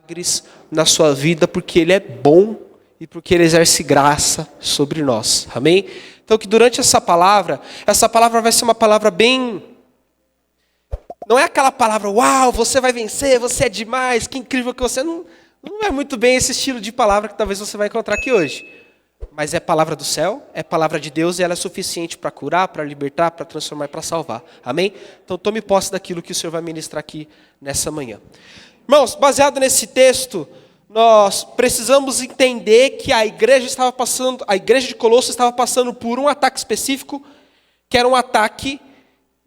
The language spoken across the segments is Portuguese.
milagres na sua vida, porque Ele é bom e porque Ele exerce graça sobre nós. Amém? Então que durante essa palavra vai ser uma palavra bem... Não é aquela palavra, uau, você vai vencer, você é demais, que incrível que você... Não é muito bem esse estilo de palavra que talvez você vai encontrar aqui hoje. Mas é palavra do céu, é palavra de Deus e ela é suficiente para curar, para libertar, para transformar e para salvar. Amém? Então tome posse daquilo que o Senhor vai ministrar aqui nessa manhã. Irmãos, baseado nesse texto, nós precisamos entender que a igreja de Colossos estava passando por um ataque específico, que era um ataque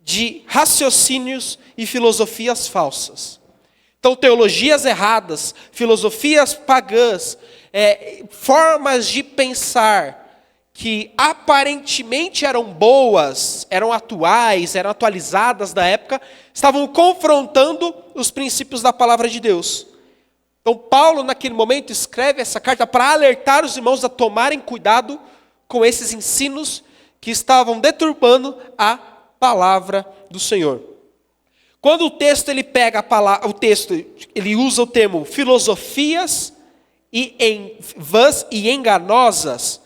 de raciocínios e filosofias falsas. Então, teologias erradas, filosofias pagãs, formas de pensar que aparentemente eram boas, eram atuais, eram atualizadas da época, estavam confrontando os princípios da palavra de Deus. Então, Paulo, naquele momento, escreve essa carta para alertar os irmãos a tomarem cuidado com esses ensinos que estavam deturpando a palavra do Senhor. Quando o texto ele pega ele usa o termo filosofias e vãs e enganosas.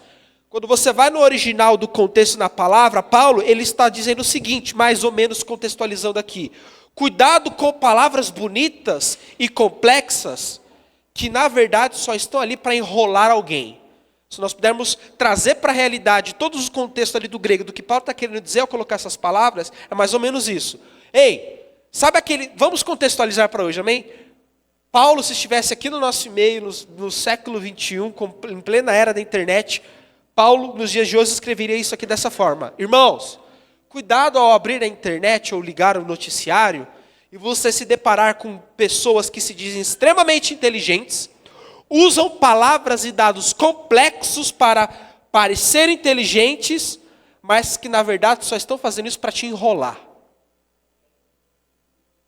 Quando você vai no original do contexto na palavra, Paulo ele está dizendo o seguinte, mais ou menos contextualizando aqui: cuidado com palavras bonitas e complexas que na verdade só estão ali para enrolar alguém. Se nós pudermos trazer para a realidade todos os contextos ali do grego, do que Paulo está querendo dizer ao colocar essas palavras, é mais ou menos isso. Sabe aquele... Vamos contextualizar para hoje, amém? Paulo, se estivesse aqui no nosso meio, no século 21, em plena era da internet, Paulo, nos dias de hoje, escreveria isso aqui dessa forma: irmãos, cuidado ao abrir a internet ou ligar o noticiário, e você se deparar com pessoas que se dizem extremamente inteligentes, usam palavras e dados complexos para parecer inteligentes, mas que na verdade só estão fazendo isso para te enrolar.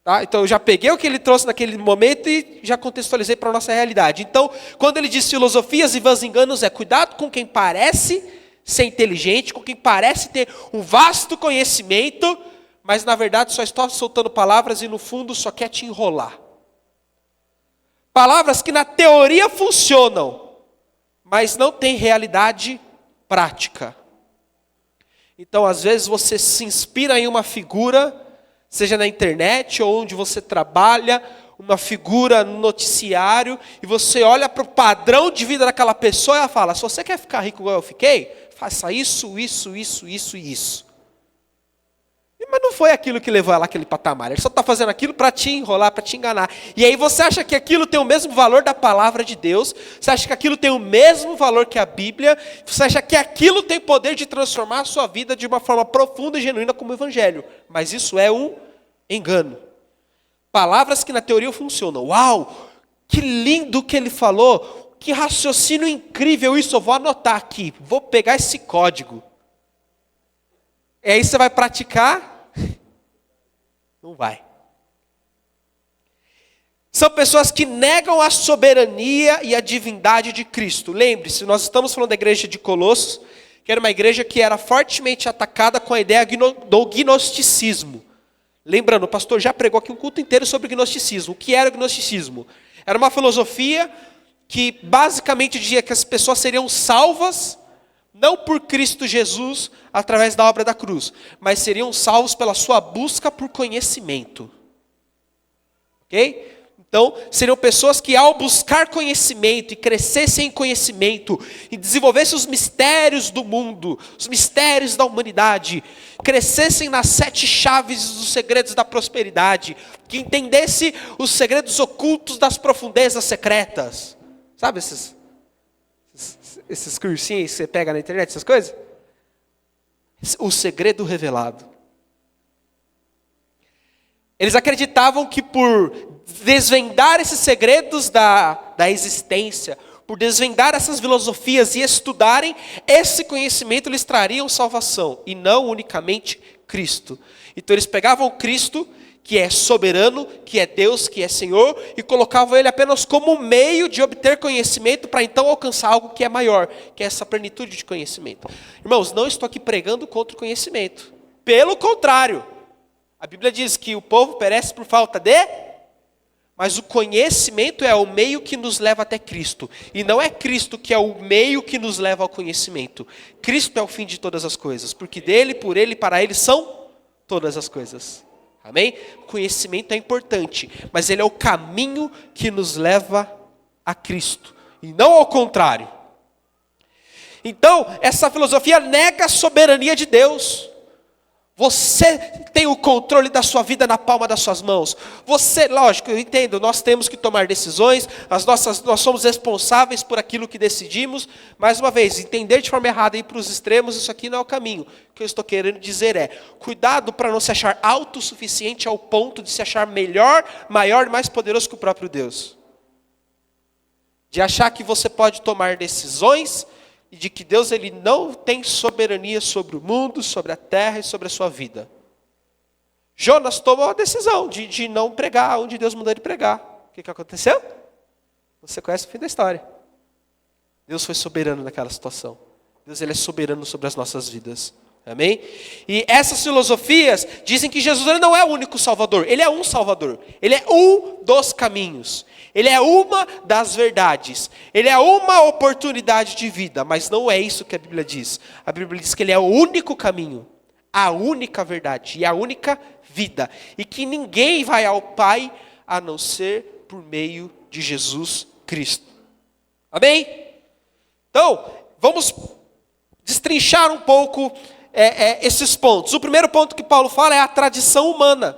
Tá? Então eu já peguei o que ele trouxe naquele momento e já contextualizei para a nossa realidade. Então, quando ele diz filosofias e vãs enganos, cuidado com quem parece ser inteligente, com quem parece ter um vasto conhecimento, mas na verdade só está soltando palavras e no fundo só quer te enrolar. Palavras que na teoria funcionam, mas não têm realidade prática. Então, às vezes você se inspira em uma figura, seja na internet ou onde você trabalha, uma figura no noticiário, e você olha para o padrão de vida daquela pessoa e ela fala: se você quer ficar rico igual eu fiquei, faça isso, isso, isso, isso e isso. Mas não foi aquilo que levou ela àquele patamar. Ele só está fazendo aquilo para te enrolar, para te enganar. E aí você acha que aquilo tem o mesmo valor da palavra de Deus, você acha que aquilo tem o mesmo valor que a Bíblia, você acha que aquilo tem poder de transformar a sua vida de uma forma profunda e genuína como o Evangelho. Mas isso é um engano. Palavras que na teoria funcionam. Uau, que lindo que ele falou, que raciocínio incrível isso, eu vou anotar aqui, vou pegar esse código. E aí você vai praticar? Não vai. São pessoas que negam a soberania e a divindade de Cristo. Lembre-se, nós estamos falando da igreja de Colossos, que era uma igreja que era fortemente atacada com a ideia do gnosticismo. Lembrando, o pastor já pregou aqui um culto inteiro sobre o gnosticismo. O que era o gnosticismo? Era uma filosofia que basicamente dizia que as pessoas seriam salvas não por Cristo Jesus, através da obra da cruz, mas seriam salvos pela sua busca por conhecimento. Ok? Então, seriam pessoas que ao buscar conhecimento e crescessem em conhecimento, e desenvolvessem os mistérios do mundo, os mistérios da humanidade, crescessem nas 7 chaves dos segredos da prosperidade, que entendesse os segredos ocultos das profundezas secretas. Sabe esses cursinhos que você pega na internet, essas coisas? O segredo revelado. Eles acreditavam que por desvendar esses segredos da existência, por desvendar essas filosofias e estudarem, esse conhecimento lhes trariam salvação, e não unicamente Cristo. Então eles pegavam Cristo, que é soberano, que é Deus, que é Senhor, e colocavam Ele apenas como meio de obter conhecimento para então alcançar algo que é maior, que é essa plenitude de conhecimento. Irmãos, não estou aqui pregando contra o conhecimento. Pelo contrário, a Bíblia diz que o povo perece por falta de Mas o conhecimento é o meio que nos leva até Cristo. E não é Cristo que é o meio que nos leva ao conhecimento. Cristo é o fim de todas as coisas. Porque dele, por ele e para ele são todas as coisas. Amém? O conhecimento é importante. Mas ele é o caminho que nos leva a Cristo. E não ao contrário. Então, essa filosofia nega a soberania de Deus. Você tem o controle da sua vida na palma das suas mãos. Você, lógico, eu entendo, nós temos que tomar decisões, nós somos responsáveis por aquilo que decidimos. Mais uma vez, entender de forma errada e ir para os extremos, isso aqui não é o caminho. O que eu estou querendo dizer é, cuidado para não se achar autossuficiente ao ponto de se achar melhor, maior e mais poderoso que o próprio Deus. De achar que você pode tomar decisões e de que Deus ele não tem soberania sobre o mundo, sobre a terra e sobre a sua vida. Jonas tomou a decisão de não pregar onde Deus mandou ele pregar. O que aconteceu? Você conhece o fim da história. Deus foi soberano naquela situação. Deus ele é soberano sobre as nossas vidas. Amém? E essas filosofias dizem que Jesus ele não é o único Salvador. Ele é um Salvador. Ele é um dos caminhos. Ele é uma das verdades. Ele é uma oportunidade de vida. Mas não é isso que a Bíblia diz. A Bíblia diz que ele é o único caminho, a única verdade e a única vida. E que ninguém vai ao Pai a não ser por meio de Jesus Cristo. Amém? Então, vamos destrinchar um pouco esses pontos. O primeiro ponto que Paulo fala é a tradição humana.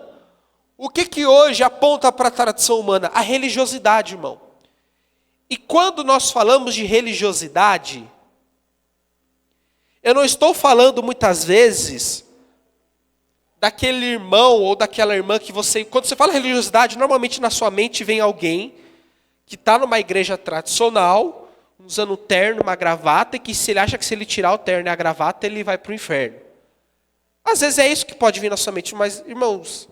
O que hoje aponta para a tradição humana? A religiosidade, irmão. E quando nós falamos de religiosidade, eu não estou falando muitas vezes daquele irmão ou daquela irmã que você... Quando você fala religiosidade, normalmente na sua mente vem alguém que está numa igreja tradicional, usando um terno, uma gravata, e que se ele acha que se ele tirar o terno e a gravata, ele vai para o inferno. Às vezes é isso que pode vir na sua mente, mas, irmãos,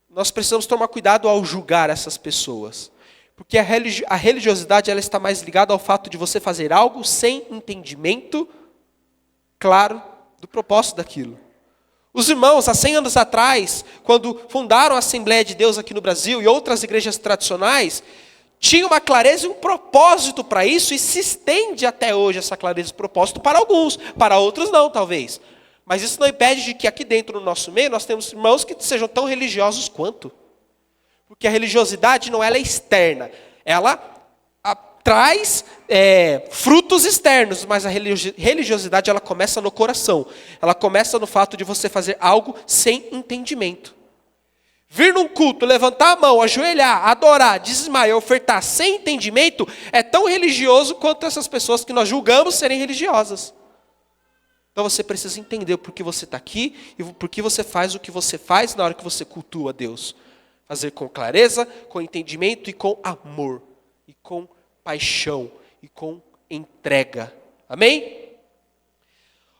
nós precisamos tomar cuidado ao julgar essas pessoas. Porque a religiosidade ela está mais ligada ao fato de você fazer algo sem entendimento claro do propósito daquilo. Os irmãos, há 100 anos atrás, quando fundaram a Assembleia de Deus aqui no Brasil e outras igrejas tradicionais, tinha uma clareza e um propósito para isso, e se estende até hoje essa clareza e propósito para alguns, para outros não, talvez. Mas isso não impede de que aqui dentro no nosso meio nós temos irmãos que sejam tão religiosos quanto. Porque a religiosidade não ela é externa, ela traz frutos externos, mas a religiosidade ela começa no coração. Ela começa no fato de você fazer algo sem entendimento. Vir num culto, levantar a mão, ajoelhar, adorar, dizimar, ofertar sem entendimento é tão religioso quanto essas pessoas que nós julgamos serem religiosas. Então você precisa entender por que você está aqui e por que você faz o que você faz na hora que você cultua a Deus. Fazer com clareza, com entendimento e com amor, e com paixão, e com entrega. Amém?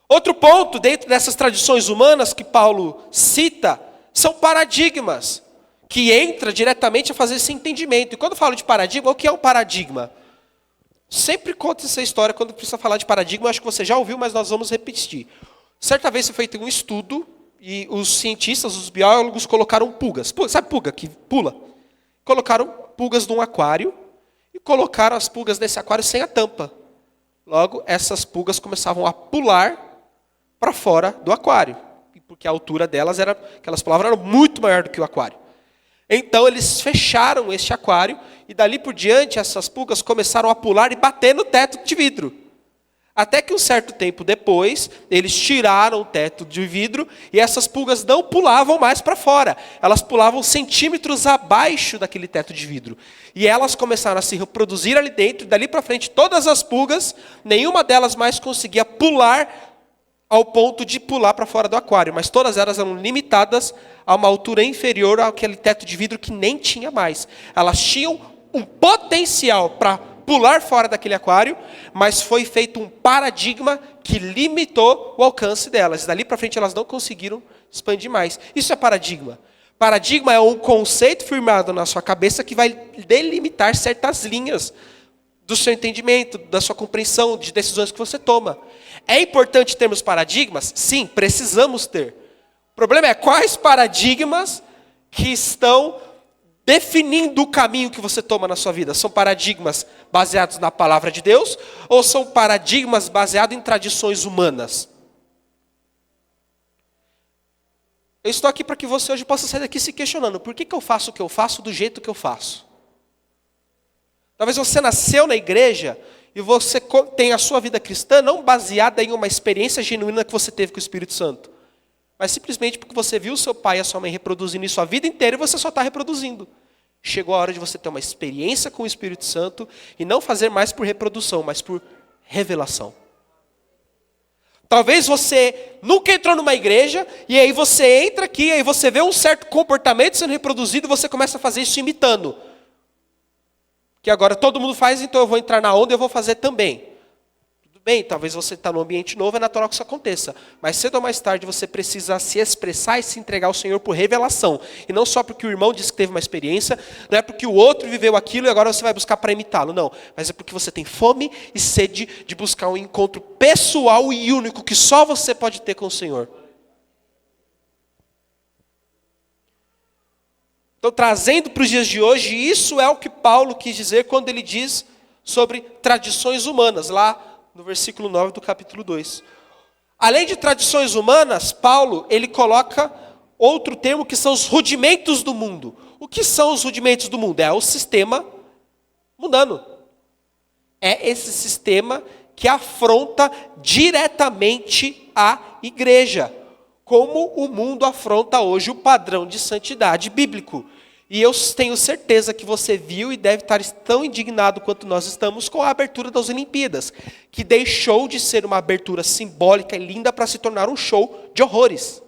Outro ponto dentro dessas tradições humanas que Paulo cita são paradigmas, que entra diretamente a fazer esse entendimento. E quando eu falo de paradigma, o que é um paradigma? Sempre conto essa história quando precisa falar de paradigma, acho que você já ouviu, mas nós vamos repetir. Certa vez foi feito um estudo, e os cientistas, os biólogos, colocaram pulgas. Sabe pulga que pula? Colocaram pulgas num aquário, e colocaram as pulgas nesse aquário sem a tampa. Logo, essas pulgas começavam a pular para fora do aquário. Porque a altura delas era, aquelas palavras eram muito maior do que o aquário. Então eles fecharam este aquário e dali por diante essas pulgas começaram a pular e bater no teto de vidro. Até que um certo tempo depois, eles tiraram o teto de vidro e essas pulgas não pulavam mais para fora. Elas pulavam centímetros abaixo daquele teto de vidro. E elas começaram a se reproduzir ali dentro e dali para frente todas as pulgas, nenhuma delas mais conseguia pular ao ponto de pular para fora do aquário, mas todas elas eram limitadas a uma altura inferior àquele teto de vidro que nem tinha mais. Elas tinham um potencial para pular fora daquele aquário, mas foi feito um paradigma que limitou o alcance delas. Dali para frente elas não conseguiram expandir mais. Isso é paradigma. Paradigma é um conceito firmado na sua cabeça que vai delimitar certas linhas do seu entendimento, da sua compreensão de decisões que você toma. É importante termos paradigmas? Sim, precisamos ter. O problema é quais paradigmas que estão definindo o caminho que você toma na sua vida? São paradigmas baseados na palavra de Deus ou são paradigmas baseados em tradições humanas? Eu estou aqui para que você hoje possa sair daqui se questionando: por que eu faço o que eu faço do jeito que eu faço? Talvez você nasceu na igreja e você tem a sua vida cristã não baseada em uma experiência genuína que você teve com o Espírito Santo, mas simplesmente porque você viu o seu pai e a sua mãe reproduzindo isso a vida inteira e você só está reproduzindo. Chegou a hora de você ter uma experiência com o Espírito Santo e não fazer mais por reprodução, mas por revelação. Talvez você nunca entrou numa igreja, e aí você entra aqui, e aí você vê um certo comportamento sendo reproduzido, e você começa a fazer isso imitando. Que agora todo mundo faz, então eu vou entrar na onda e eu vou fazer também. Tudo bem, talvez você está num ambiente novo, é natural que isso aconteça. Mas cedo ou mais tarde você precisa se expressar e se entregar ao Senhor por revelação. E não só porque o irmão disse que teve uma experiência, não é porque o outro viveu aquilo e agora você vai buscar para imitá-lo. Não, mas é porque você tem fome e sede de buscar um encontro pessoal e único que só você pode ter com o Senhor. Então, trazendo para os dias de hoje, isso é o que Paulo quis dizer quando ele diz sobre tradições humanas, lá no versículo 9 do capítulo 2. Além de tradições humanas, Paulo, ele coloca outro termo que são os rudimentos do mundo. O que são os rudimentos do mundo? É o sistema mundano. É esse sistema que afronta diretamente a igreja, como o mundo afronta hoje o padrão de santidade bíblico. E eu tenho certeza que você viu e deve estar tão indignado quanto nós estamos com a abertura das Olimpíadas, que deixou de ser uma abertura simbólica e linda para se tornar um show de horrores.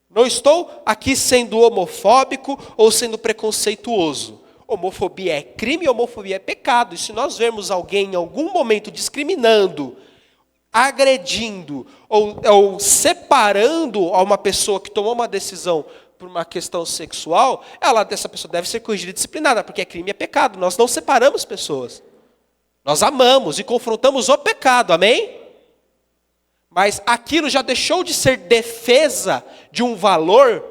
Não estou aqui sendo homofóbico ou sendo preconceituoso. Homofobia é crime, homofobia é pecado. E se nós vermos alguém em algum momento discriminando, agredindo ou separando uma pessoa que tomou uma decisão por uma questão sexual, essa pessoa deve ser corrigida e disciplinada, porque crime é pecado. Nós não separamos pessoas. Nós amamos e confrontamos o pecado, amém? Mas aquilo já deixou de ser defesa de um valor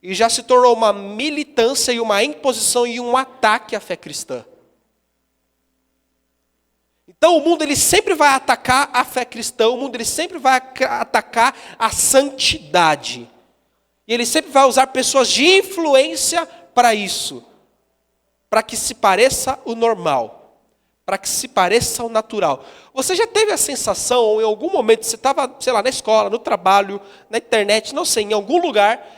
e já se tornou uma militância e uma imposição e um ataque à fé cristã. Então o mundo ele sempre vai atacar a fé cristã, o mundo ele sempre vai atacar a santidade. E ele sempre vai usar pessoas de influência para isso. Para que se pareça o normal. Para que se pareça o natural. Você já teve a sensação, ou em algum momento, você estava, sei lá, na escola, no trabalho, na internet, não sei, em algum lugar,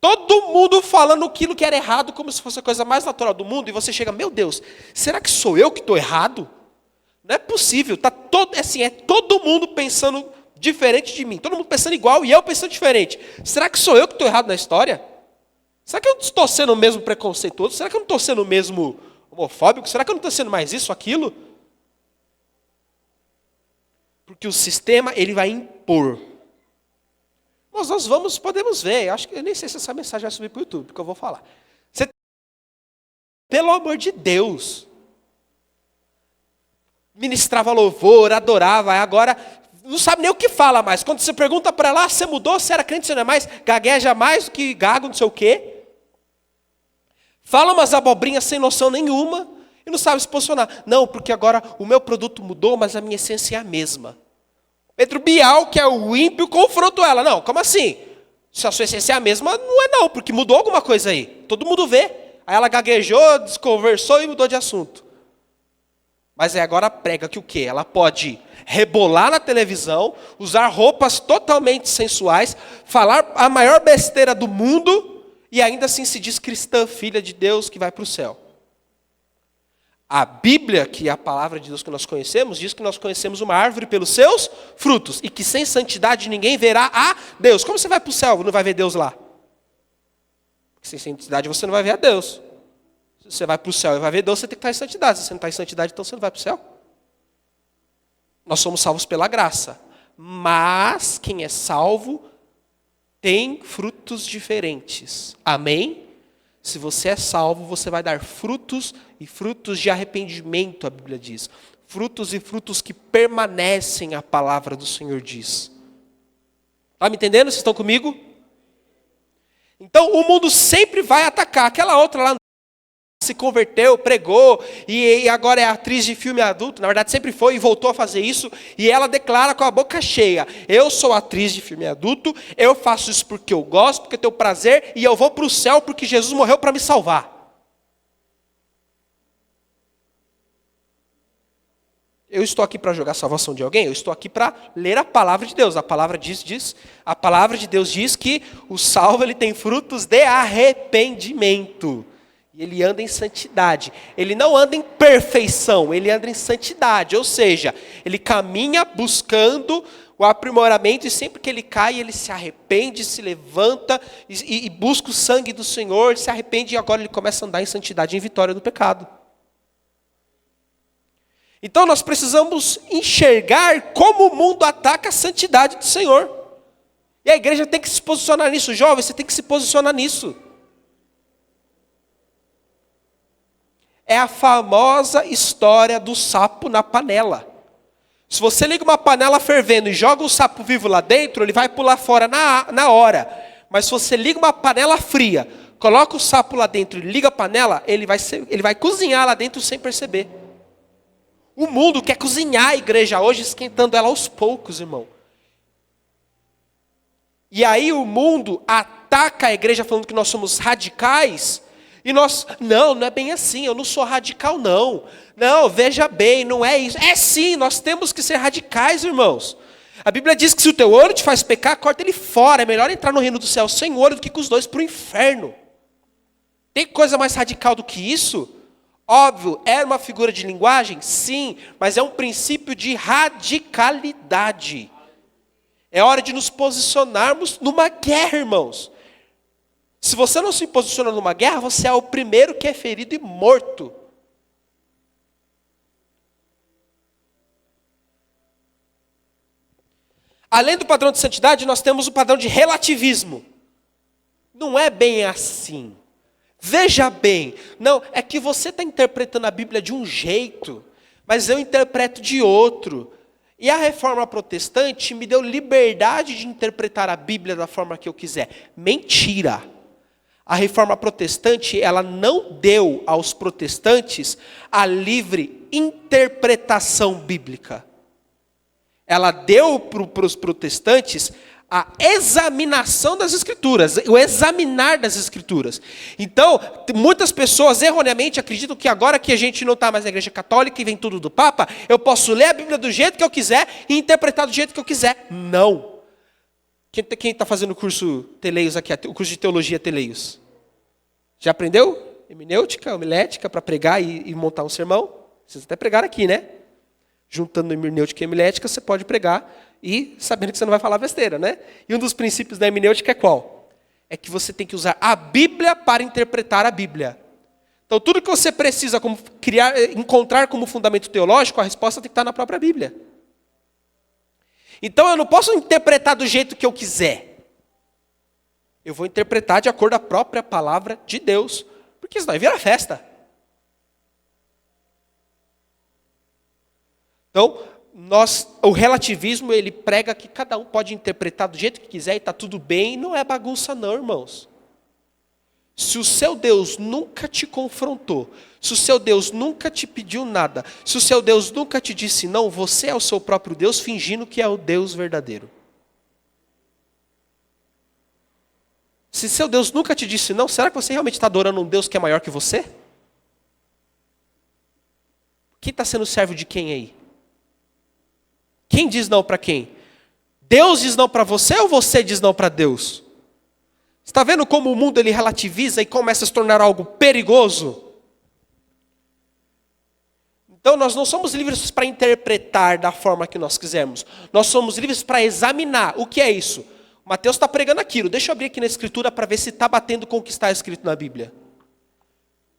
todo mundo falando aquilo que era errado, como se fosse a coisa mais natural do mundo, e você chega, meu Deus, será que sou eu que estou errado? Não é possível, é todo mundo pensando diferente de mim, todo mundo pensando igual e eu pensando diferente. Será que sou eu que estou errado na história? Será que eu não estou sendo o mesmo preconceituoso? Será que eu não estou sendo o mesmo homofóbico? Será que eu não estou sendo mais isso, aquilo? Porque o sistema, ele vai impor. Mas nós podemos ver, eu nem sei se essa mensagem vai subir para o YouTube, porque eu vou falar. Pelo amor de Deus, ministrava louvor, adorava, agora não sabe nem o que fala mais. Quando você pergunta para ela, você mudou, você era crente, você não é mais, gagueja mais do que gago, não sei o quê. Fala umas abobrinhas sem noção nenhuma e não sabe se posicionar. Não, porque agora o meu produto mudou, mas a minha essência é a mesma. Pedro Bial, que é o ímpio, confrontou ela. Não, como assim? Se a sua essência é a mesma, não é não, porque mudou alguma coisa aí. Todo mundo vê. Aí ela gaguejou, desconversou e mudou de assunto. Mas agora prega que o quê? Ela pode rebolar na televisão, usar roupas totalmente sensuais, falar a maior besteira do mundo e ainda assim se diz cristã, filha de Deus que vai para o céu. A Bíblia, que é a palavra de Deus que nós conhecemos, diz que nós conhecemos uma árvore pelos seus frutos e que sem santidade ninguém verá a Deus. Como você vai para o céu e não vai ver Deus lá? Porque sem santidade você não vai ver a Deus. Se você vai para o céu e vai ver Deus, você tem que estar em santidade. Se você não está em santidade, então você não vai para o céu. Nós somos salvos pela graça. Mas quem é salvo tem frutos diferentes. Amém? Se você é salvo, você vai dar frutos e frutos de arrependimento, a Bíblia diz. Frutos e frutos que permanecem, a palavra do Senhor diz. Está me entendendo? Vocês estão comigo? Então o mundo sempre vai atacar. Aquela outra lá se converteu, pregou, e agora é atriz de filme adulto, na verdade sempre foi e voltou a fazer isso, e ela declara com a boca cheia: eu sou atriz de filme adulto, eu faço isso porque eu gosto, porque eu tenho prazer, e eu vou para o céu porque Jesus morreu para me salvar. Eu estou aqui para jogar a salvação de alguém? Eu estou aqui para ler a palavra de Deus. A palavra de Deus diz que o salvo ele tem frutos de arrependimento. E ele anda em santidade. Ele não anda em perfeição, ele anda em santidade. Ou seja, ele caminha buscando o aprimoramento, e sempre que ele cai, ele se arrepende, se levanta e busca o sangue do Senhor, se arrepende, e agora ele começa a andar em santidade, em vitória do pecado. Então nós precisamos enxergar como o mundo ataca a santidade do Senhor. E a igreja tem que se posicionar nisso. Jovem, você tem que se posicionar nisso. É a famosa história do sapo na panela. Se você liga uma panela fervendo e joga um sapo vivo lá dentro, ele vai pular fora na hora. Mas se você liga uma panela fria, coloca o sapo lá dentro e liga a panela, ele vai cozinhar lá dentro sem perceber. O mundo quer cozinhar a igreja hoje, esquentando ela aos poucos, irmão. E aí o mundo ataca a igreja falando que nós somos radicais. E nós, não é bem assim, eu não sou radical não. Não, veja bem, não é isso. É sim, nós temos que ser radicais, irmãos. A Bíblia diz que se o teu olho te faz pecar, corta ele fora. É melhor entrar no reino do céu sem olho do que com os dois para o inferno. Tem coisa mais radical do que isso? Óbvio, é uma figura de linguagem? Sim, mas é um princípio de radicalidade. É hora de nos posicionarmos numa guerra, irmãos. Se você não se posiciona numa guerra, você é o primeiro que é ferido e morto. Além do padrão de santidade, nós temos o padrão de relativismo. Não é bem assim. Veja bem, não, é que você está interpretando a Bíblia de um jeito, mas eu interpreto de outro. E a reforma protestante me deu liberdade de interpretar a Bíblia da forma que eu quiser. Mentira! A reforma protestante, ela não deu aos protestantes a livre interpretação bíblica. Ela deu para os protestantes a examinação das Escrituras, o examinar das Escrituras. Então, muitas pessoas erroneamente acreditam que agora que a gente não está mais na Igreja Católica e vem tudo do Papa, eu posso ler a Bíblia do jeito que eu quiser e interpretar do jeito que eu quiser. Não. Quem está fazendo o curso Teleios aqui, o curso de Teologia Teleios? Já aprendeu? Hermenêutica, homilética, para pregar e montar um sermão? Vocês até pregaram aqui, né? Juntando hermenêutica e homilética, você pode pregar e sabendo que você não vai falar besteira, né? E um dos princípios da hermenêutica é qual? É que você tem que usar a Bíblia para interpretar a Bíblia. Então, tudo que você precisa encontrar como fundamento teológico, a resposta tem que estar na própria Bíblia. Então, eu não posso interpretar do jeito que eu quiser. Eu vou interpretar de acordo com a própria palavra de Deus, porque senão vira festa. Então, o relativismo, ele prega que cada um pode interpretar do jeito que quiser e está tudo bem, e não é bagunça não, irmãos. Se o seu Deus nunca te confrontou, se o seu Deus nunca te pediu nada, se o seu Deus nunca te disse não, você é o seu próprio Deus fingindo que é o Deus verdadeiro. Se seu Deus nunca te disse não, será que você realmente está adorando um Deus que é maior que você? Quem está sendo servo de quem aí? Quem diz não para quem? Deus diz não para você ou você diz não para Deus? Você está vendo como o mundo ele relativiza e começa a se tornar algo perigoso? Então nós não somos livres para interpretar da forma que nós quisermos. Nós somos livres para examinar. O que é isso? O Mateus está pregando aquilo. Deixa eu abrir aqui na Escritura para ver se está batendo com o que está escrito na Bíblia.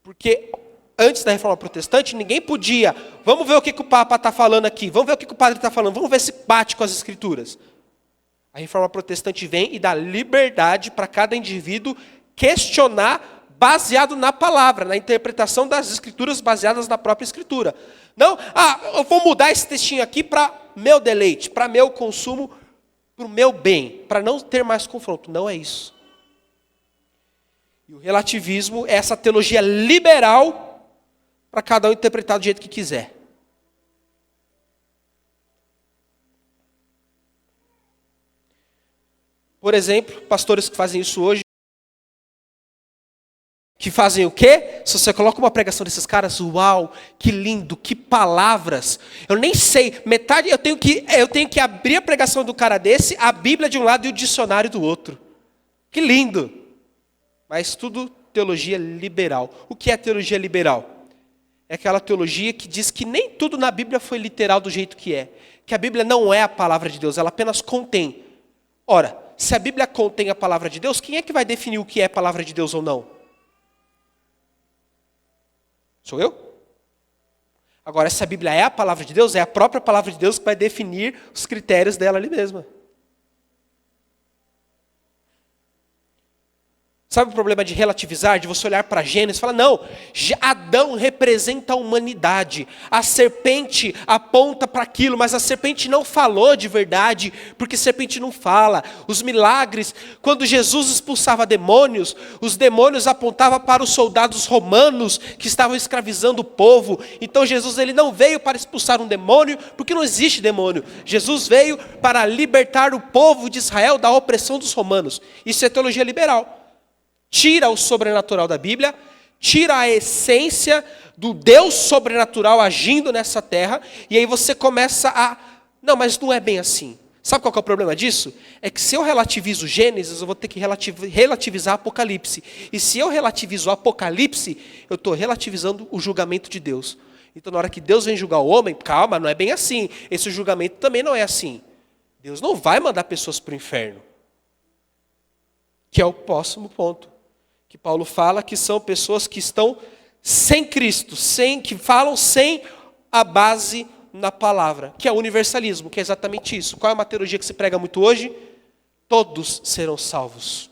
Porque antes da Reforma Protestante, ninguém podia. Vamos ver o que o Papa está falando aqui. Vamos ver o que o Padre está falando. Vamos ver se bate com as Escrituras. A Reforma Protestante vem e dá liberdade para cada indivíduo questionar baseado na palavra, na interpretação das Escrituras baseadas na própria Escritura. Não, eu vou mudar esse textinho aqui para meu deleite, para meu consumo, para o meu bem, para não ter mais confronto. Não é isso. E o relativismo é essa teologia liberal para cada um interpretar do jeito que quiser. Por exemplo, pastores que fazem isso hoje, que fazem o quê? Se você coloca uma pregação desses caras, uau, que lindo, que palavras. Eu nem sei, metade eu tenho que abrir a pregação do cara desse, a Bíblia de um lado e o dicionário do outro. Que lindo. Mas tudo teologia liberal. O que é teologia liberal? É aquela teologia que diz que nem tudo na Bíblia foi literal do jeito que é. Que a Bíblia não é a palavra de Deus, ela apenas contém. Ora, se a Bíblia contém a palavra de Deus, quem é que vai definir o que é palavra de Deus ou não? Sou eu? Agora, se a Bíblia é a palavra de Deus, é a própria palavra de Deus que vai definir os critérios dela ali mesma. Sabe o problema de relativizar, de você olhar para Gênesis e falar, não, Adão representa a humanidade, a serpente aponta para aquilo, mas a serpente não falou de verdade, porque a serpente não fala. Os milagres, quando Jesus expulsava demônios, os demônios apontavam para os soldados romanos que estavam escravizando o povo. Então Jesus ele não veio para expulsar um demônio, porque não existe demônio. Jesus veio para libertar o povo de Israel da opressão dos romanos. Isso é teologia liberal. Tira o sobrenatural da Bíblia, tira a essência do Deus sobrenatural agindo nessa terra, e aí você começa a... Não, mas não é bem assim. Sabe qual que é o problema disso? É que se eu relativizo Gênesis, eu vou ter que relativizar Apocalipse. E se eu relativizo Apocalipse, eu estou relativizando o julgamento de Deus. Então na hora que Deus vem julgar o homem, calma, não é bem assim. Esse julgamento também não é assim. Deus não vai mandar pessoas para o inferno. Que é o próximo ponto. Que Paulo fala que são pessoas que estão sem Cristo, que falam sem a base na palavra, que é o universalismo, que é exatamente isso. Qual é uma teologia que se prega muito hoje? Todos serão salvos.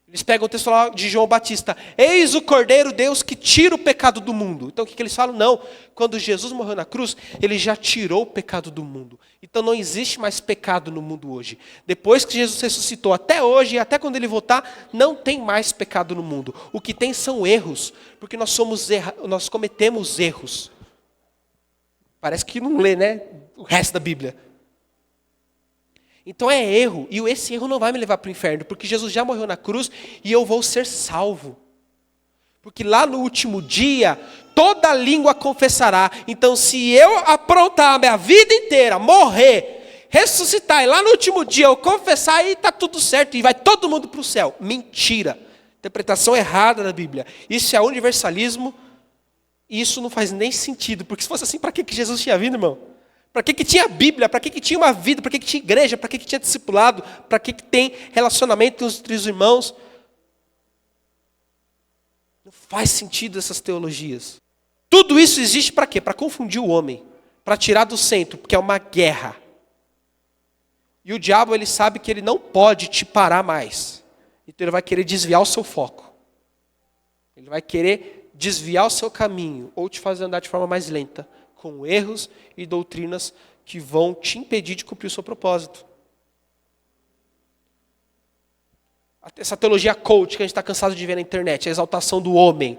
Eles pegam o texto lá de João Batista, eis o Cordeiro Deus que tira o pecado do mundo. Então o que eles falam? Não, quando Jesus morreu na cruz, ele já tirou o pecado do mundo. Então não existe mais pecado no mundo hoje. Depois que Jesus ressuscitou, até hoje, e até quando ele voltar, não tem mais pecado no mundo. O que tem são erros, porque nós cometemos erros. Parece que não lê, né, o resto da Bíblia. Então é erro, e esse erro não vai me levar para o inferno, porque Jesus já morreu na cruz e eu vou ser salvo. Porque lá no último dia, toda língua confessará. Então se eu aprontar a minha vida inteira, morrer, ressuscitar, e lá no último dia eu confessar, aí está tudo certo, e vai todo mundo para o céu. Mentira, interpretação errada da Bíblia. Isso é universalismo, e isso não faz nem sentido, porque se fosse assim, para que Jesus tinha vindo, irmão? Para que tinha Bíblia? Para que tinha uma vida? Para que tinha igreja? Para que tinha discipulado? Para que tem relacionamento entre os irmãos? Não faz sentido essas teologias. Tudo isso existe para quê? Para confundir o homem. Para tirar do centro, porque é uma guerra. E o diabo, ele sabe que ele não pode te parar mais. Então ele vai querer desviar o seu foco. Ele vai querer desviar o seu caminho, ou te fazer andar de forma mais lenta, com erros e doutrinas que vão te impedir de cumprir o seu propósito. Essa teologia coach que a gente está cansado de ver na internet, a exaltação do homem.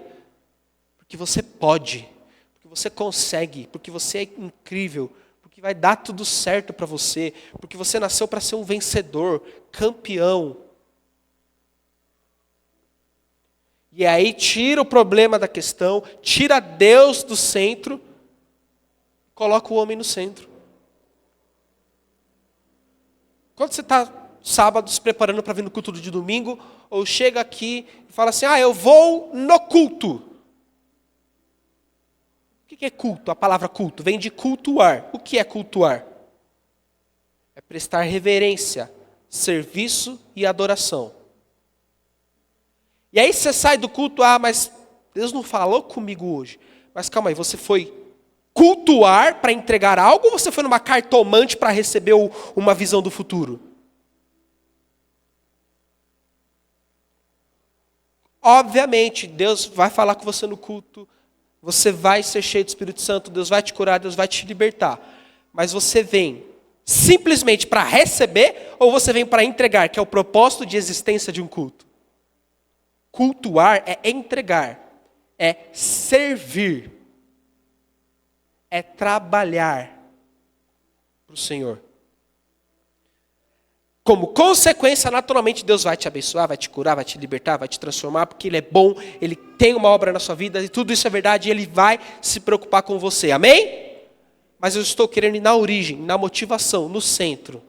Porque você pode, porque você consegue, porque você é incrível, porque vai dar tudo certo para você, porque você nasceu para ser um vencedor, campeão. E aí tira o problema da questão, tira Deus do centro, coloca o homem no centro. Quando você está sábado se preparando para vir no culto de domingo, ou chega aqui e fala assim, eu vou no culto. O que é culto? A palavra culto vem de cultuar. O que é cultuar? É prestar reverência, serviço e adoração. E aí você sai do culto, mas Deus não falou comigo hoje. Mas calma aí, você foi cultuar para entregar algo, ou você foi numa cartomante para receber uma visão do futuro? Obviamente, Deus vai falar com você no culto, você vai ser cheio do Espírito Santo, Deus vai te curar, Deus vai te libertar. Mas você vem simplesmente para receber, ou você vem para entregar, que é o propósito de existência de um culto? Cultuar é entregar, é servir, é trabalhar para o Senhor. Como consequência, naturalmente, Deus vai te abençoar, vai te curar, vai te libertar, vai te transformar, porque Ele é bom, Ele tem uma obra na sua vida, e tudo isso é verdade, e Ele vai se preocupar com você, amém? Mas eu estou querendo ir na origem, na motivação, no centro.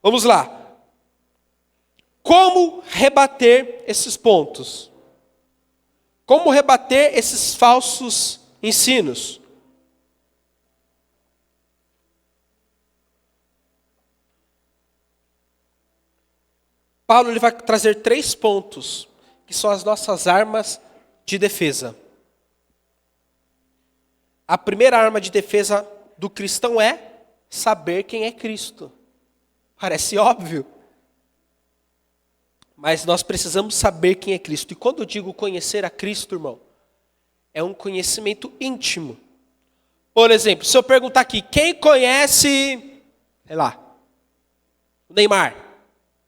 Vamos lá. Como rebater esses pontos? Como rebater esses falsos ensinos? Paulo ele vai trazer 3 pontos, que são as nossas armas de defesa. A primeira arma de defesa do cristão é saber quem é Cristo. Parece óbvio. Mas nós precisamos saber quem é Cristo. E quando eu digo conhecer a Cristo, irmão, é um conhecimento íntimo. Por exemplo, se eu perguntar aqui, quem conhece, sei lá, o Neymar?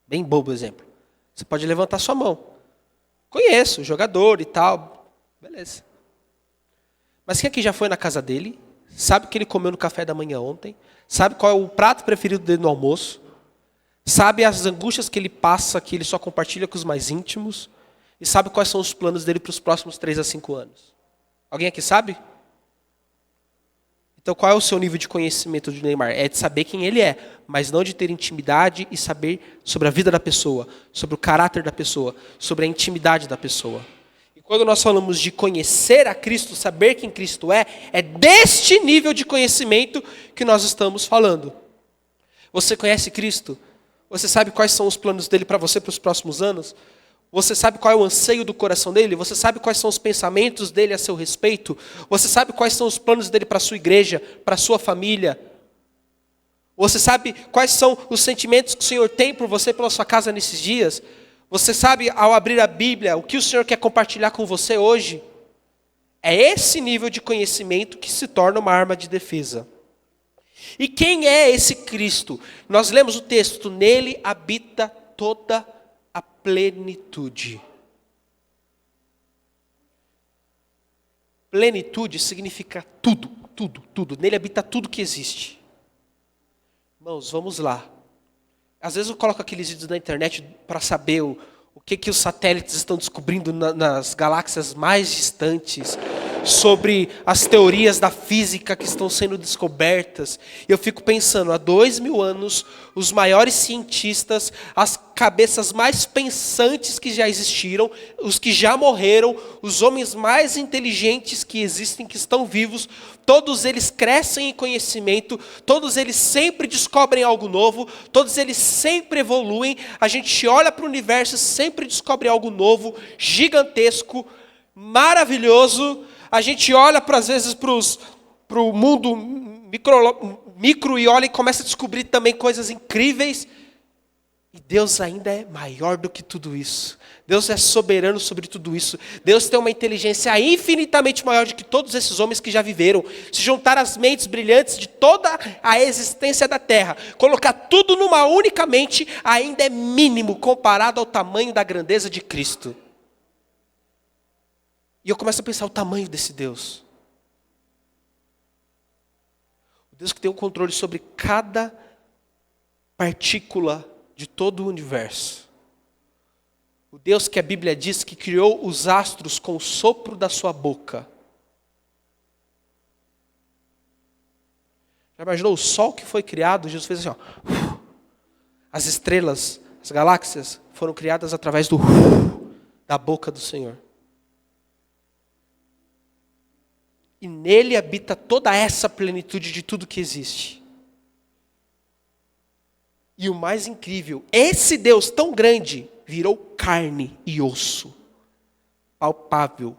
Bem bobo exemplo. Você pode levantar sua mão. Conheço, jogador e tal. Beleza. Mas quem aqui já foi na casa dele? Sabe o que ele comeu no café da manhã ontem? Sabe qual é o prato preferido dele no almoço? Sabe as angústias que ele passa, que ele só compartilha com os mais íntimos? E sabe quais são os planos dele para os próximos 3 a 5 anos? Alguém aqui sabe? Então qual é o seu nível de conhecimento de Neymar? É de saber quem ele é, mas não de ter intimidade e saber sobre a vida da pessoa, sobre o caráter da pessoa, sobre a intimidade da pessoa. E quando nós falamos de conhecer a Cristo, saber quem Cristo é deste nível de conhecimento que nós estamos falando. Você conhece Cristo? Você sabe quais são os planos dele para você para os próximos anos? Você sabe qual é o anseio do coração dele? Você sabe quais são os pensamentos dele a seu respeito? Você sabe quais são os planos dele para a sua igreja, para a sua família? Você sabe quais são os sentimentos que o Senhor tem por você, pela sua casa nesses dias? Você sabe, ao abrir a Bíblia, o que o Senhor quer compartilhar com você hoje? É esse nível de conhecimento que se torna uma arma de defesa. E quem é esse Cristo? Nós lemos o texto, nele habita toda a plenitude. Plenitude significa tudo, tudo, tudo. Nele habita tudo que existe. Irmãos, vamos lá. Às vezes eu coloco aqueles vídeos na internet para saber o que os satélites estão descobrindo nas galáxias mais distantes, sobre as teorias da física que estão sendo descobertas. E eu fico pensando, há 2000 anos, os maiores cientistas, as cabeças mais pensantes que já existiram, os que já morreram, os homens mais inteligentes que existem, que estão vivos, todos eles crescem em conhecimento, todos eles sempre descobrem algo novo, todos eles sempre evoluem. A gente olha para o universo e sempre descobre algo novo, gigantesco, maravilhoso. A gente olha, às vezes, para o mundo micro e olha e começa a descobrir também coisas incríveis. E Deus ainda é maior do que tudo isso. Deus é soberano sobre tudo isso. Deus tem uma inteligência infinitamente maior do que todos esses homens que já viveram. Se juntar as mentes brilhantes de toda a existência da terra, colocar tudo numa única mente, ainda é mínimo comparado ao tamanho da grandeza de Cristo. E eu começo a pensar o tamanho desse Deus. O Deus que tem o controle sobre cada partícula de todo o universo. O Deus que a Bíblia diz que criou os astros com o sopro da sua boca. Já imaginou o sol que foi criado? Jesus fez assim, ó. As estrelas, as galáxias foram criadas através da boca do Senhor. E nele habita toda essa plenitude de tudo que existe. E o mais incrível, esse Deus tão grande virou carne e osso. Palpável,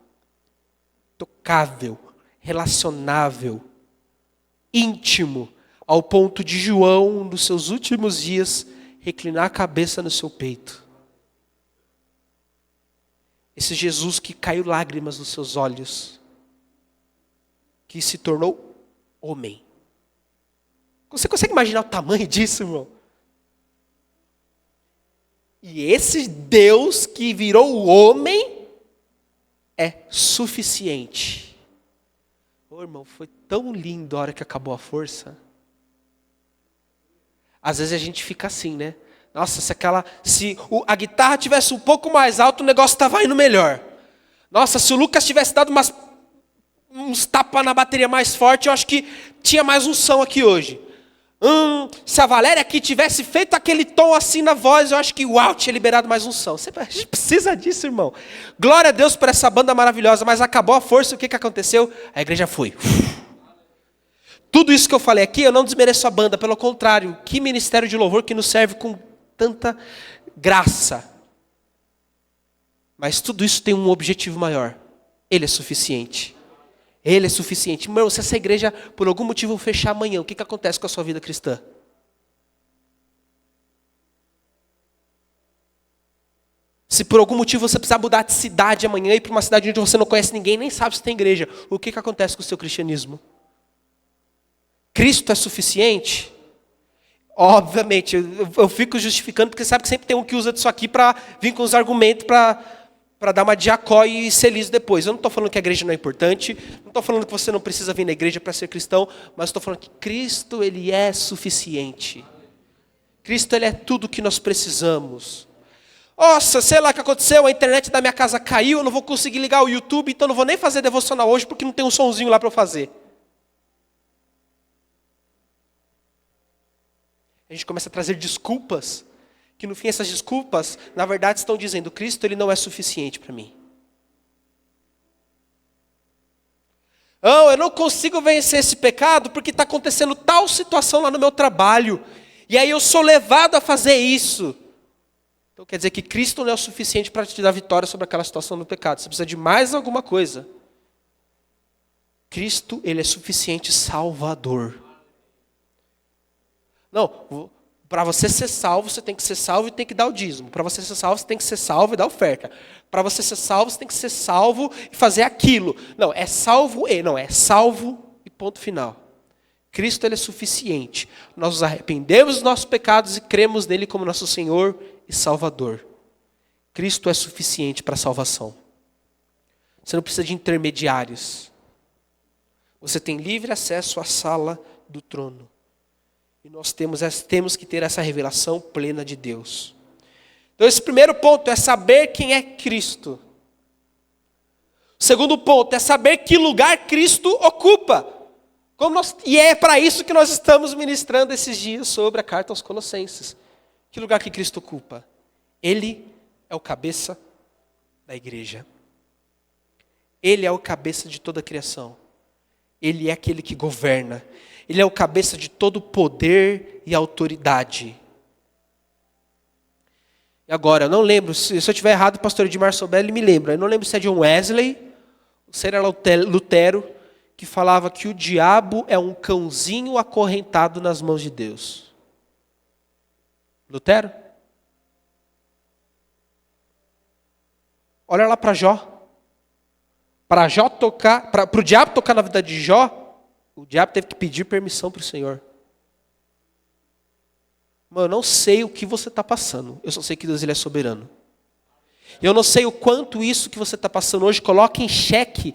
tocável, relacionável, íntimo, ao ponto de João, nos seus últimos dias, reclinar a cabeça no seu peito. Esse Jesus que caiu lágrimas nos seus olhos, que se tornou homem. Você consegue imaginar o tamanho disso, irmão? E esse Deus que virou o homem é suficiente. Ô, irmão, foi tão lindo a hora que acabou a força. Às vezes a gente fica assim, né? Nossa, se a guitarra tivesse um pouco mais alto, o negócio estava indo melhor. Nossa, se o Lucas tivesse dado uns tapas na bateria mais forte, eu acho que tinha mais unção aqui hoje. Se a Valéria aqui tivesse feito aquele tom assim na voz, eu acho que tinha liberado mais unção. A gente precisa disso, irmão. Glória a Deus por essa banda maravilhosa, mas acabou a força, o que aconteceu? A igreja foi. Tudo isso que eu falei aqui, eu não desmereço a banda, pelo contrário, que ministério de louvor que nos serve com tanta graça. Mas tudo isso tem um objetivo maior. Ele é suficiente. Ele é suficiente. Irmão, se essa igreja, por algum motivo, fechar amanhã, o que acontece com a sua vida cristã? Se por algum motivo você precisar mudar de cidade amanhã e ir para uma cidade onde você não conhece ninguém, nem sabe se tem igreja, o que acontece com o seu cristianismo? Cristo é suficiente? Obviamente, eu fico justificando, porque sabe que sempre tem um que usa disso aqui para vir com os argumentos para dar uma de Jacó e ser liso depois. Eu não estou falando que a igreja não é importante, não estou falando que você não precisa vir na igreja para ser cristão, mas estou falando que Cristo, Ele é suficiente. Cristo, Ele é tudo o que nós precisamos. Nossa, sei lá o que aconteceu, a internet da minha casa caiu, eu não vou conseguir ligar o YouTube, então não vou nem fazer devocional hoje, porque não tem um sonzinho lá para eu fazer. A gente começa a trazer desculpas, que no fim essas desculpas, na verdade, estão dizendo, Cristo, Ele não é suficiente para mim. Eu não consigo vencer esse pecado porque está acontecendo tal situação lá no meu trabalho. E aí eu sou levado a fazer isso. Então quer dizer que Cristo não é o suficiente para te dar vitória sobre aquela situação do pecado. Você precisa de mais alguma coisa. Cristo, Ele é suficiente Salvador. Não, para você ser salvo, você tem que ser salvo e tem que dar o dízimo. Para você ser salvo, você tem que ser salvo e dar oferta. Para você ser salvo, você tem que ser salvo e fazer aquilo. Não, é salvo e ponto final. Cristo, Ele é suficiente. Nós nos arrependemos dos nossos pecados e cremos nele como nosso Senhor e Salvador. Cristo é suficiente para a salvação. Você não precisa de intermediários. Você tem livre acesso à sala do trono. E nós temos que ter essa revelação plena de Deus. Então esse primeiro ponto é saber quem é Cristo. O segundo ponto é saber que lugar Cristo ocupa. E é para isso que nós estamos ministrando esses dias sobre a carta aos Colossenses. Que lugar que Cristo ocupa? Ele é o cabeça da igreja. Ele é o cabeça de toda a criação. Ele é aquele que governa. Ele é o cabeça de todo poder e autoridade. E agora, eu não lembro, se eu estiver errado, o pastor Edmar souber, ele me lembra. Eu não lembro se é John Wesley, ou se era Lutero, que falava que o diabo é um cãozinho acorrentado nas mãos de Deus. Lutero? Olha lá para Jó. Para o diabo tocar na vida de Jó, o diabo teve que pedir permissão para o Senhor. Mano, eu não sei o que você está passando. Eu só sei que Deus, Ele é soberano. Eu não sei o quanto isso que você está passando hoje coloca em xeque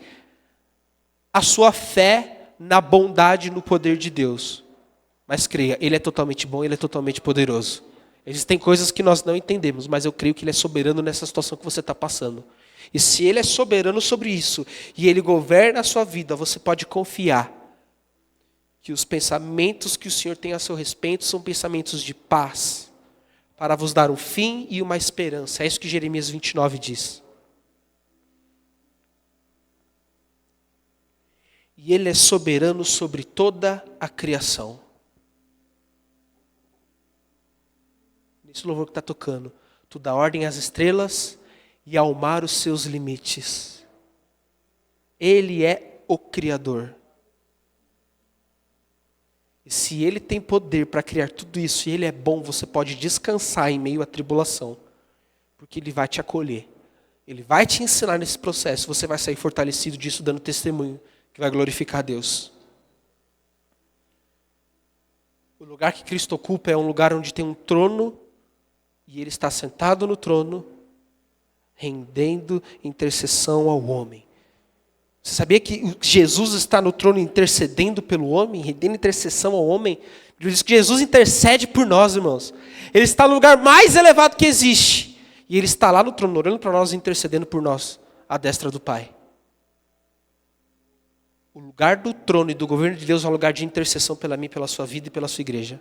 a sua fé na bondade e no poder de Deus. Mas creia, Ele é totalmente bom, Ele é totalmente poderoso. Existem coisas que nós não entendemos, mas eu creio que Ele é soberano nessa situação que você está passando. E se Ele é soberano sobre isso, e Ele governa a sua vida, você pode confiar que os pensamentos que o Senhor tem a seu respeito são pensamentos de paz, para vos dar um fim e uma esperança. É isso que Jeremias 29 diz. E Ele é soberano sobre toda a criação. Nesse louvor que está tocando, tu dá ordem às estrelas e ao mar os seus limites. Ele é o Criador. E se Ele tem poder para criar tudo isso, e Ele é bom, você pode descansar em meio à tribulação. Porque Ele vai te acolher. Ele vai te ensinar nesse processo. Você vai sair fortalecido disso, dando testemunho, que vai glorificar a Deus. O lugar que Cristo ocupa é um lugar onde tem um trono E ele está sentado no trono, rendendo intercessão ao homem. Você sabia que Jesus está no trono intercedendo pelo homem, rendendo intercessão ao homem? Ele diz que Jesus intercede por nós, irmãos. Ele está no lugar mais elevado que existe. E ele está lá no trono, orando para nós, intercedendo por nós, à destra do Pai. O lugar do trono e do governo de Deus é um lugar de intercessão pela mim, pela sua vida e pela sua igreja.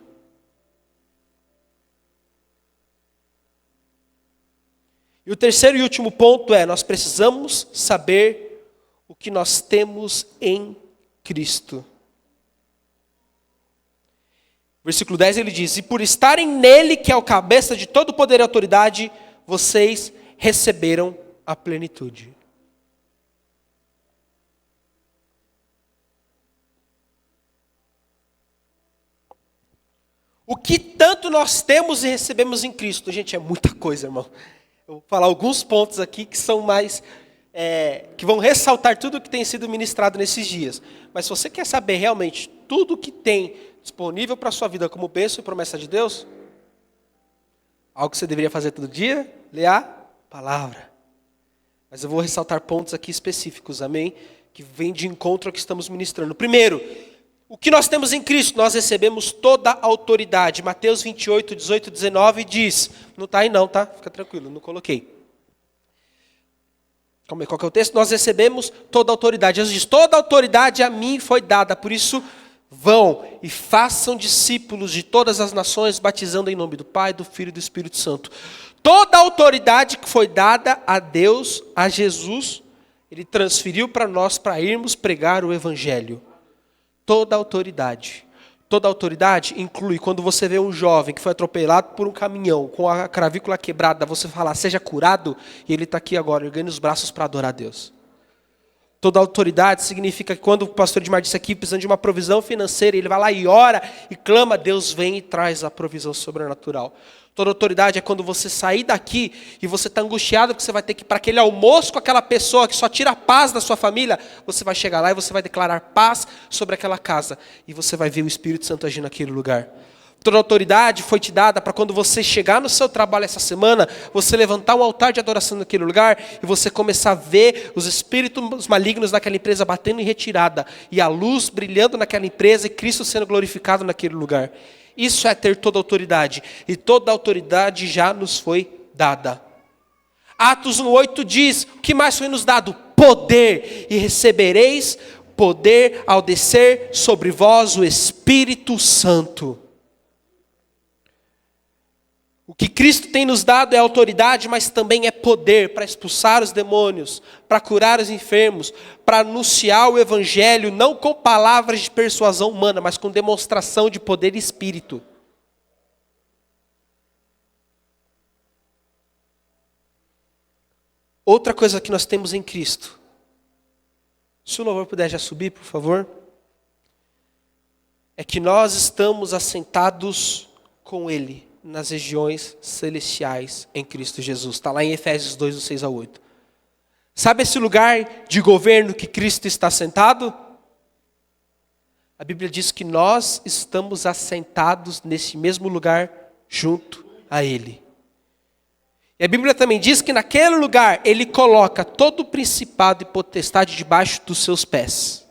E o terceiro e último ponto é, nós precisamos saber o que nós temos em Cristo. Versículo 10 ele diz, e por estarem nele, que é o cabeça de todo poder e autoridade, vocês receberam a plenitude. O que tanto nós temos e recebemos em Cristo? Gente, é muita coisa, irmão. Eu vou falar alguns pontos aqui que são mais... que vão ressaltar tudo o que tem sido ministrado nesses dias. Mas se você quer saber realmente tudo o que tem disponível para a sua vida como bênção e promessa de Deus, algo que você deveria fazer todo dia, ler a palavra. Mas eu vou ressaltar pontos aqui específicos, amém? Que vem de encontro ao que estamos ministrando. Primeiro, o que nós temos em Cristo? Nós recebemos toda a autoridade. Mateus 28, 18, 19 diz, não está aí não, tá? Fica tranquilo, não coloquei. Qual que é o texto? Nós recebemos toda a autoridade. Jesus diz, toda a autoridade a mim foi dada, por isso vão e façam discípulos de todas as nações, batizando em nome do Pai, do Filho e do Espírito Santo. Toda a autoridade que foi dada a Deus, a Jesus, Ele transferiu para nós para irmos pregar o Evangelho. Toda a autoridade. Toda a autoridade inclui quando você vê um jovem que foi atropelado por um caminhão com a clavícula quebrada, você fala, seja curado, e ele está aqui agora, erguendo os braços para adorar a Deus. Toda a autoridade significa que quando o pastor Edmar disse aqui, precisando de uma provisão financeira, ele vai lá e ora e clama, Deus vem e traz a provisão sobrenatural. Toda autoridade é quando você sair daqui e você está angustiado que você vai ter que ir para aquele almoço com aquela pessoa que só tira a paz da sua família, você vai chegar lá e você vai declarar paz sobre aquela casa e você vai ver o Espírito Santo agir naquele lugar. Toda autoridade foi te dada para quando você chegar no seu trabalho essa semana, você levantar um altar de adoração naquele lugar e você começar a ver os espíritos malignos naquela empresa batendo em retirada e a luz brilhando naquela empresa e Cristo sendo glorificado naquele lugar. Isso é ter toda a autoridade. E toda a autoridade já nos foi dada. Atos 1:8 diz, o que mais foi nos dado? Poder. E recebereis poder ao descer sobre vós o Espírito Santo. O que Cristo tem nos dado é autoridade, mas também é poder para expulsar os demônios, para curar os enfermos, para anunciar o Evangelho, não com palavras de persuasão humana, mas com demonstração de poder e espírito. Outra coisa que nós temos em Cristo. Se o louvor puder já subir, por favor. É que nós estamos assentados com Ele nas regiões celestiais em Cristo Jesus. Está lá em Efésios 2, 6 a 8. Sabe esse lugar de governo que Cristo está sentado? A Bíblia diz que nós estamos assentados nesse mesmo lugar junto a Ele. E a Bíblia também diz que naquele lugar Ele coloca todo o principado e potestade debaixo dos seus pés.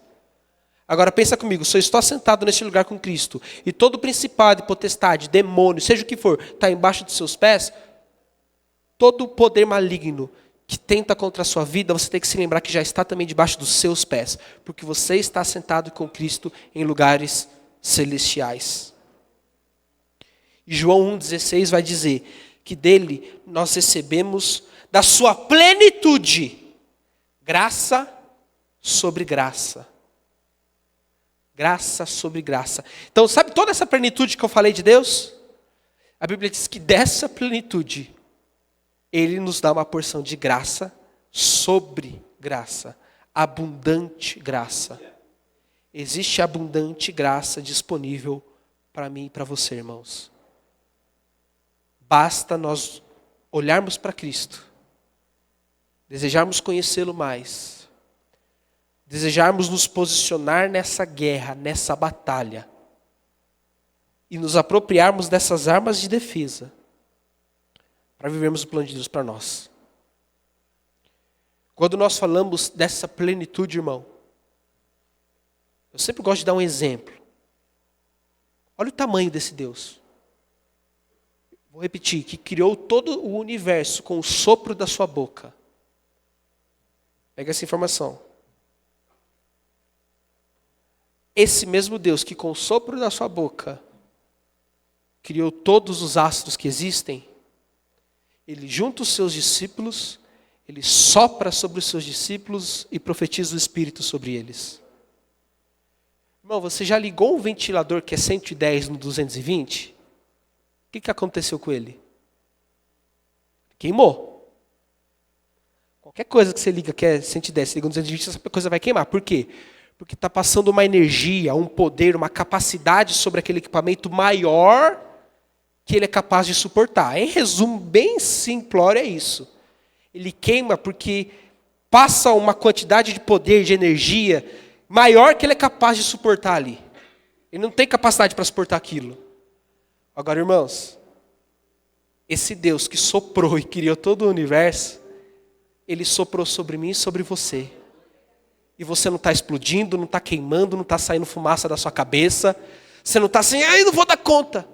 Agora pensa comigo, se eu estou assentado nesse lugar com Cristo, e todo principado e potestade, demônio, seja o que for, está embaixo dos seus pés, todo o poder maligno que tenta contra a sua vida, você tem que se lembrar que já está também debaixo dos seus pés, porque você está assentado com Cristo em lugares celestiais. E João 1,16 vai dizer que dele nós recebemos da sua plenitude, graça sobre graça. Graça sobre graça. Então, sabe toda essa plenitude que eu falei de Deus? A Bíblia diz que dessa plenitude, Ele nos dá uma porção de graça sobre graça. Abundante graça. Existe abundante graça disponível para mim e para você, irmãos. Basta nós olharmos para Cristo, desejarmos conhecê-lo mais, desejarmos nos posicionar nessa guerra, nessa batalha, e nos apropriarmos dessas armas de defesa, para vivermos o plano de Deus para nós. Quando nós falamos dessa plenitude, irmão, eu sempre gosto de dar um exemplo. Olha o tamanho desse Deus. Vou repetir, que criou todo o universo com o sopro da sua boca. Pega essa informação. Esse mesmo Deus que com o sopro da sua boca criou todos os astros que existem, ele junta os seus discípulos, ele sopra sobre os seus discípulos e profetiza o Espírito sobre eles. Irmão, você já ligou um ventilador que é 110 no 220? O que aconteceu com ele? Queimou. Qualquer coisa que você liga que é 110, você liga no 220, essa coisa vai queimar. Por quê? Porque está passando uma energia, um poder, uma capacidade sobre aquele equipamento maior que ele é capaz de suportar. Em resumo, bem simplório, é isso. Ele queima porque passa uma quantidade de poder, de energia, maior que ele é capaz de suportar ali. Ele não tem capacidade para suportar aquilo. Agora, irmãos, esse Deus que soprou e criou todo o universo, ele soprou sobre mim e sobre você. E você não está explodindo, não está queimando, não está saindo fumaça da sua cabeça. Você não está assim, ai, não vou dar conta.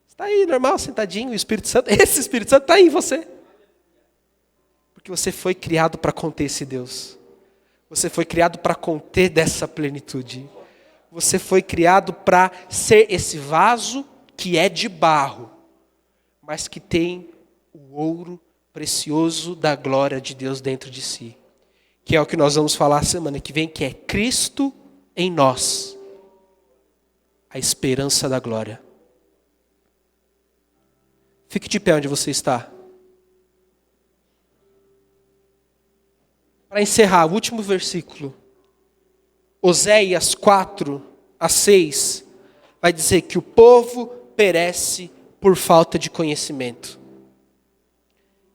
Você está aí, normal, sentadinho, o Espírito Santo, esse Espírito Santo está aí em você. Porque você foi criado para conter esse Deus. Você foi criado para conter dessa plenitude. Você foi criado para ser esse vaso que é de barro, mas que tem o ouro precioso da glória de Deus dentro de si. Que é o que nós vamos falar semana que vem, que é Cristo em nós, a esperança da glória. Fique de pé onde você está. Para encerrar, o último versículo, Oséias 4-6, vai dizer que o povo perece por falta de conhecimento.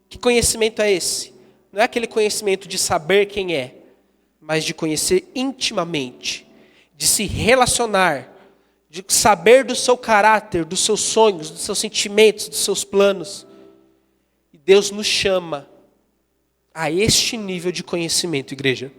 Que conhecimento é esse? Não é aquele conhecimento de saber quem é, mas de conhecer intimamente, de se relacionar, de saber do seu caráter, dos seus sonhos, dos seus sentimentos, dos seus planos. E Deus nos chama a este nível de conhecimento, igreja.